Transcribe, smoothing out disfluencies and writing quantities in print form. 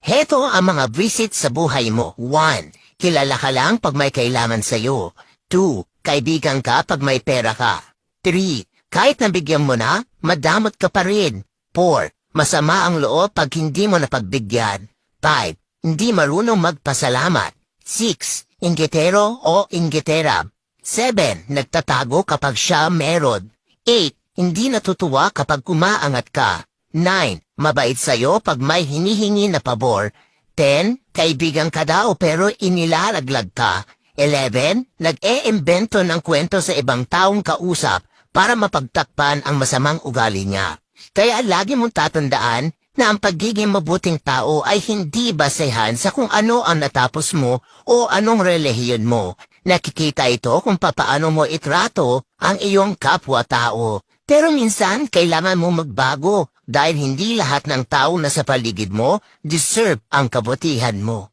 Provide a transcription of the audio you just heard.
Heto ang mga visit sa buhay mo. 1. Kilala ka lang pag may kailangan sa'yo. 2. Kaibigan ka pag may pera ka. 3. Kahit nabigyan mo na, madamot ka pa rin. 4. Masama ang loob pag hindi mo napagbigyan. 5. Hindi marunong magpasalamat. 6. Inggitero o inggitera. 7. Nagtatago kapag siya meron. 8. Hindi natutuwa kapag umaangat ka. 9. Mabait sa'yo pag may hinihingi na pabor. 10. Kaibigan ka daw pero inilalaglag ka. 11. Nag-e-imbento ng kwento sa ibang taong kausap para mapagtakpan ang masamang ugali niya. Kaya lagi mong tatandaan na ang pagiging mabuting tao ay hindi basehan sa kung ano ang natapos mo o anong relihiyon mo. Nakikita ito kung papaano mo itrato ang iyong kapwa-tao. Pero minsan kailangan mo magbago dahil hindi lahat ng tao na sa paligid mo deserve ang kabutihan mo.